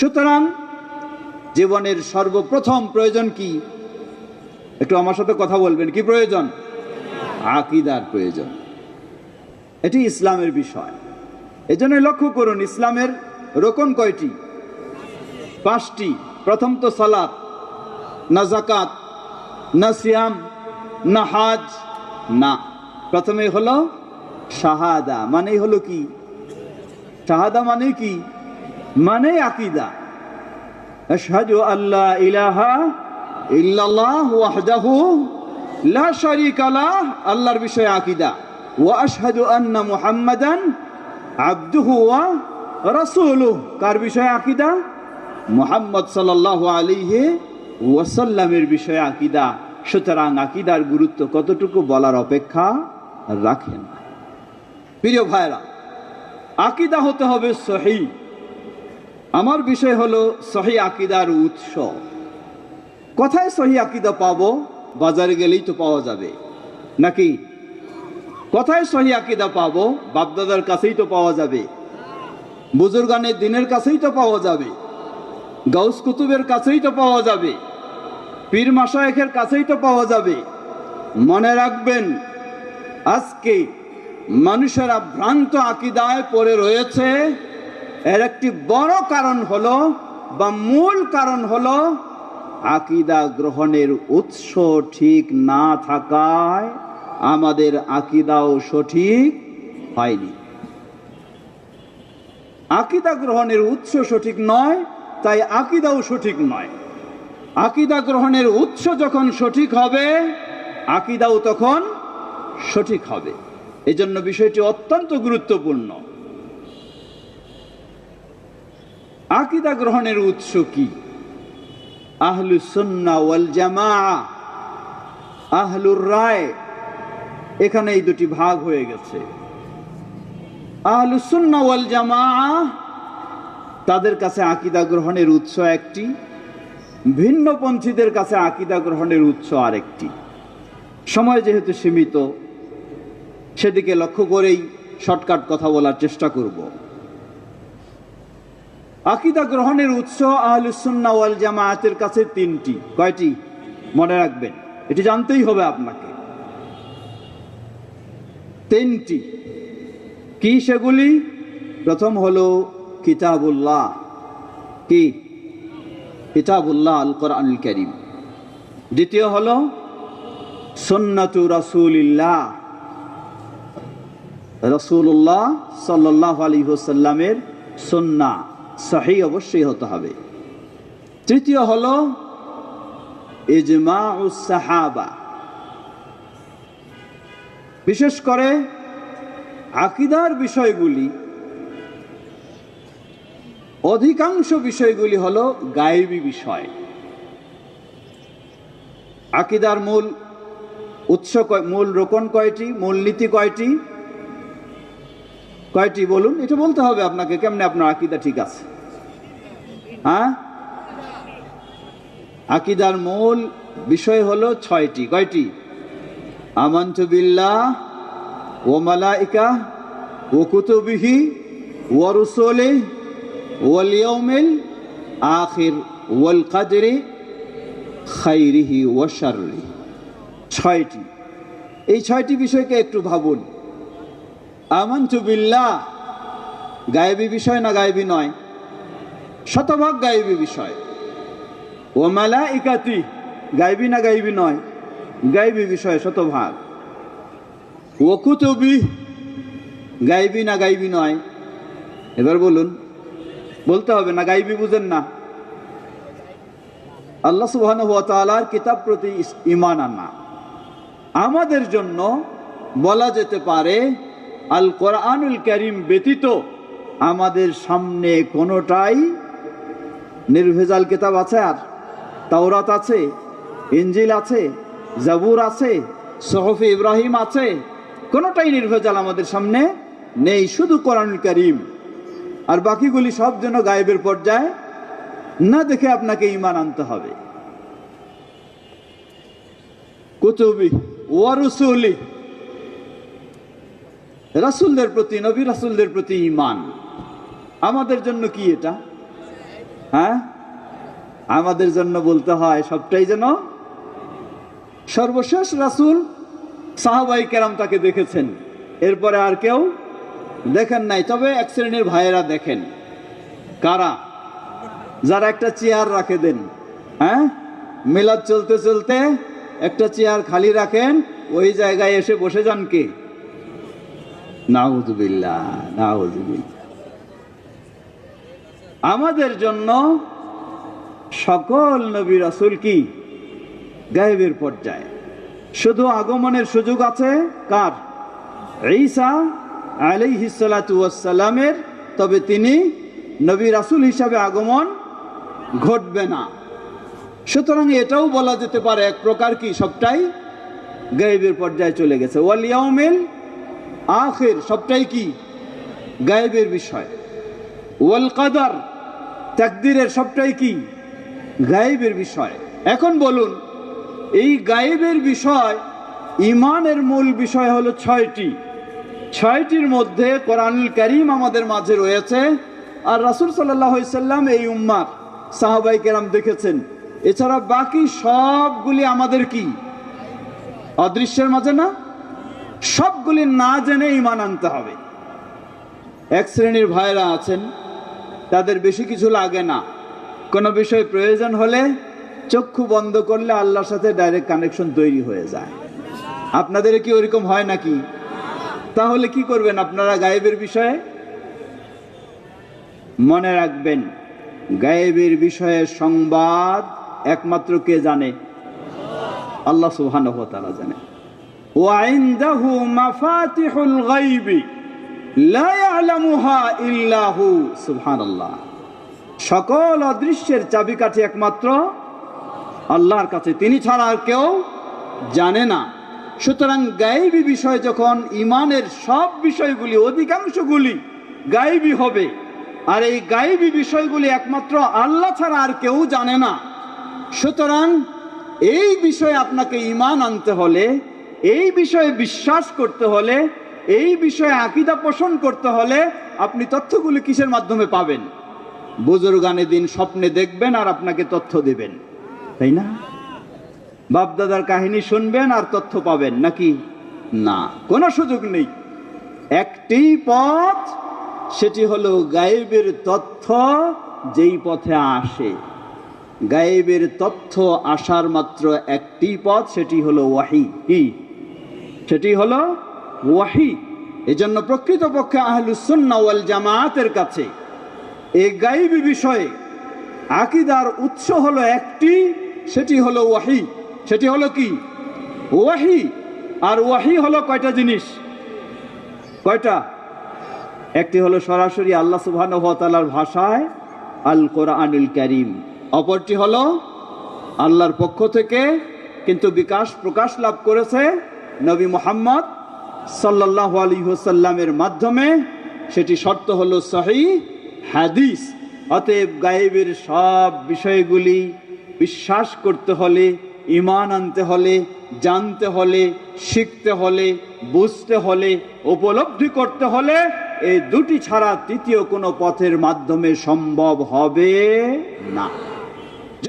সুতরাং জীবনের সর্বপ্রথম প্রয়োজন কি? একটু আমার সাথে কথা বলবেন, কি প্রয়োজন? আকীদার প্রয়োজন। এটি ইসলামের বিষয়। এজন্য লক্ষ্য করুন, ইসলামের রোকন কয়টি? 5টি। প্রথম তো সালাত, না যাকাত, না সিয়াম, না হাজ, না। প্রথমে হলো শাহাদা। মানে হলো কি? শাহাদা মানে কি? মানে আকীদা। আশহাদু আল্লা ইলাহা ইল্লাল্লাহ ওয়াহদাহু লা শারীকা লাহ, আল্লাহর বিষয়ে আকীদা। ওয়া আশহাদু আন্না মুহাম্মাদান আবদুহু ওয়া রাসূলুহু, কার বিষয়ে আকীদা? মুহাম্মদ সাল্লাল্লাহু আলাইহি ওয়াসাল্লামের বিষয়ে আকীদা। সুতরাং আকীদার গুরুত্ব কতটুকু বলার অপেক্ষা রাখে না। প্রিয় ভাইরা, আকীদা হতে হবে সহিহ। আমার বিষয় হলো সহিহ আকীদার উৎস। কোথায় সহিহ আকীদা পাবো? বাজারে গেলেই তো পাওয়া যাবে, নাকি? কোথায় সহিহ আকীদা পাবো? বাপদাদার কাছেই তো পাওয়া যাবে, বুজুর্গানের দিনের কাছেই তো পাওয়া যাবে, গাউস কুতুবের কাছেই তো পাওয়া যাবে, পীর মাশায়েখের কাছেই তো পাওয়া যাবে। মনে রাখবেন, আজকে মানুষেরা ভ্রান্ত আকীদায় পড়ে রয়েছে। এর একটি বড় কারণ হলো, বা মূল কারণ হলো, আকীদা গ্রহণের উৎস ঠিক না থাকায় আমাদের আকীদাও সঠিক হয়নি। আকীদা গ্রহণের উৎস সঠিক নয়, তাই আকীদাও সঠিক নয়। আকীদা গ্রহণের উৎস যখন সঠিক হবে, আকীদাও তখন সঠিক হবে। এজন্য বিষয়টি অত্যন্ত গুরুত্বপূর্ণ। আকীদা গ্রহণের উৎস কি? আহলুস সুন্নাহ ওয়াল জামাআহ, আহলুর রায়, এখানে এই দুটি ভাগ হয়ে গেছে। আহলুস সুন্নাহ ওয়াল জামাআহ, তাদের কাছে আকীদা গ্রহণের উৎস একটি, ভিন্নপন্থীদের কাছে আকীদা গ্রহণের উৎস আরেকটি। সময় যেহেতু সীমিত, সেদিকে লক্ষ্য করেই শর্টকাট কথা বলার চেষ্টা করব। আকীদা গ্রহণের উৎস আহলুস সুন্নাহ ওয়াল জামাআতের কাছে 3টি। কয়টি? মনে রাখবেন, এটি জানতেই হবে আপনাকে। 3টি। কি সেগুলি? প্রথম হলো কিতাবুল্লাহ। কি? কিতাবুল্লাহ, আল কোরআনুল কারীম। দ্বিতীয় হলো সুন্নাতু রাসূলিল্লাহ, রাসূলুল্লাহ সাল্লাল্লাহু আলাইহি ওয়াসাল্লামের সুন্নাহ, সহিহ অবশ্যই হতে হবে। তৃতীয় হলো ইজমাউস সাহাবা। বিশেষ করে আকীদার বিষয়গুলি, অধিকাংশ বিষয়গুলি হলো গায়েবী বিষয়। আকীদার মূল উৎস, মূল রোকন কয়টি? মূলনীতি কয়টি? কয়টি বলুন? এটা বলতে হবে আপনাকে। কেমনে আপনার আকীদা ঠিক আছে? হ্যাঁ, আকীদার মূল বিষয় হলো 6টি। কয়টি? আমানতু বিল্লাহ ওয়া মালাইকাহ ওয়া কুতুবিহি ওয়া রুসুলিহি ওয়াল ইয়াউমিল আখির ওয়াল কদরি খাইরিহি ওয়া শাররিহি। 6টি। এই 6টি বিষয়কে একটু ভাবুন। আমানতু বিল্লাহ গায়েবী বিষয় না গায়েবী নয়? শতভাগ গায়েবী বিষয়। ওয়া মালাইকাতি গায়েবী না গায়েবী নয়? গায়েবী বিষয় শতভাগ। ওয়া কুতুবি গায়েবী না গায়েবী নয়? এবার বলুন, বলতে হবে না? গায়েবী বুঝেন না? আল্লাহ সুবহানাহু ওয়া তাআলার কিতাব প্রতি ঈমান আনা আমাদের জন্য বলা যেতে পারে আল কোরআনুল কারীম ব্যতীত আমাদের সামনে কোনোটাই নির্ভেজাল কিতাব আছে? আর তাওরাত আছে, ইনজিল আছে, জাবুর আছে, সুহুফ ইব্রাহিম আছে, কোনোটাই নির্ভেজাল আমাদের সামনে নেই, শুধু কোরআনুল কারীম। আর বাকিগুলি সব যেন গায়েবের পর্যায়ে, না দেখে আপনাকে ঈমান আনতে হবে। কুতুবি ওয়া রুসুলি, রাসূলদের প্রতি, নবী রাসূলদের প্রতি ঈমান। আমাদের জন্য কি এটা? হ্যাঁ, আমাদের জন্য বলতে হয় সবটাই যেন। সর্বশেষ রাসূল সাহাবায়ে কেরাম তাকে দেখেছেন, এরপরে আর কেউ দেখেন নাই। তবে এক শ্রেণীর ভাইয়েরা দেখেন। কারা? যারা একটা চেয়ার রাখে দেন, হ্যাঁ, মিলাদ চলতে চলতে একটা চেয়ার খালি রাখেন, ওই জায়গায় এসে বসে যান কে? নাউযুবিল্লাহ, নাউযুবিল্লাহ। আমাদের জন্য সকল নবী রাসূল কি গায়েবের পর্যায়ে। শুধু আগমনের সুযোগ আছে কার? ঈসা আলাইহিস সালাতু ওয়াস সালামের, তবে তিনি নবী রাসূল হিসাবে আগমন ঘটবে না। সুতরাং এটাও বলা যেতে পারে এক প্রকার কি সবটাই গায়েবের পর্যায়ে চলে গেছে। ওয়াল ইয়াউমিল আখির সবটাই কি গায়েবের বিষয়। ওয়াল কদর তাকদীরের সবটাই কি গায়েবের বিষয়। এখন বলুন, এই গায়েবের বিষয়, ঈমানের মূল বিষয় হলো 6টি। 6টির মধ্যে কোরআনুল কারীম আমাদের মাঝে রয়েছে, আর রাসূল সাল্লাল্লাহু আলাইহি সাল্লাম এই উম্মার সাহাবায়ে কেরাম দেখেছেন। এছাড়া বাকি সবগুলি আমাদের কি অদৃশ্যের মাঝে না? সবগুলি না জেনে ঈমান আনতে হবে। এক শ্রেণীর ভাইরা আছেন, তাদের বেশি কিছু লাগে না, কোনো বিষয় প্রয়োজন হলে চক্ষু বন্ধ করলে আল্লাহর সাথে ডাইরেক্ট কানেকশন তৈরি হয়ে যায়। আপনাদের কি ওরকম হয় নাকি? তাহলে কি করবেন আপনারা গায়েবের বিষয়ে? মনে রাখবেন, গায়েবের বিষয়ে সংবাদ একমাত্র কে জানে? আল্লাহ সুবহানাহু ওয়া তাআলা জানে। ওয়া ইনদাহু মাফাতিহুল গায়বি লা ইয়ালামুহা ইল্লা হু। সুবহানাল্লাহ। সকল অদৃশ্যের চাবিকাঠি একমাত্র আল্লাহর কাছে, তিনি ছাড়া আর কেউ জানে না। সুতরাং গায়েবী বিষয় যখন, ঈমানের সব বিষয়গুলি অধিকাংশগুলি গায়েবী হবে, আর এই গায়েবী বিষয়গুলি একমাত্র আল্লাহ ছাড়া আর কেউ জানে না। সুতরাং এই বিষয়ে আপনাকে ঈমান আনতে হলে, এই বিষয়ে বিশ্বাস করতে হলে, এই বিষয়ে আকীদা পোষণ করতে হলে আপনি তথ্যগুলি কিসের মাধ্যমে পাবেন? বুজুর্গানে দিন স্বপ্নে দেখবেন আর আপনাকে তথ্য দিবেন, তাই না? বাপদাদার কাহিনী শুনবেন আর তথ্য পাবেন নাকি? না, কোনো সুযোগ নেই। একটি পথ, সেটি হলো গায়েবের তথ্য যেই পথে আসে। গায়েবের তথ্য আসার মাত্র একটি পথ, সেটি হলো ওয়াহী। কি? সেটি হলো ওয়াহী। এজন্য প্রকৃতপক্ষে আহলুস সুন্নাহ ওয়াল জামাআতের কাছে এই গায়েবী বিষয়ে আকীদার উৎস হলো একটি, সেটি হলো ওয়াহী। সেটি হলো কি? ওয়াহী। আর ওয়াহী হলো কয়টা জিনিস? কয়টা? একটি হলো সরাসরি আল্লাহ সুবহানাহু ওয়া তাআলার ভাষায় আল কোরআনুল কারীম, অপরটি হলো আল্লাহর পক্ষ থেকে কিন্তু বিকাশ প্রকাশ লাভ করেছে নবী মুহাম্মদ সাল্লাল্লাহু আলাইহি ওয়াসাল্লামের মাধ্যমে, সেটি শর্ত হলো সহিহ হাদিস। অতএব গায়েবের সব বিষয়গুলি বিশ্বাস করতে হলে, ঈমান আনতে হলে, জানতে হলে, শিখতে হলে, বুঝতে হলে, উপলব্ধি করতে হলে এই দুটি ছাড়া তৃতীয় কোনো পথের মাধ্যমে সম্ভব হবে না।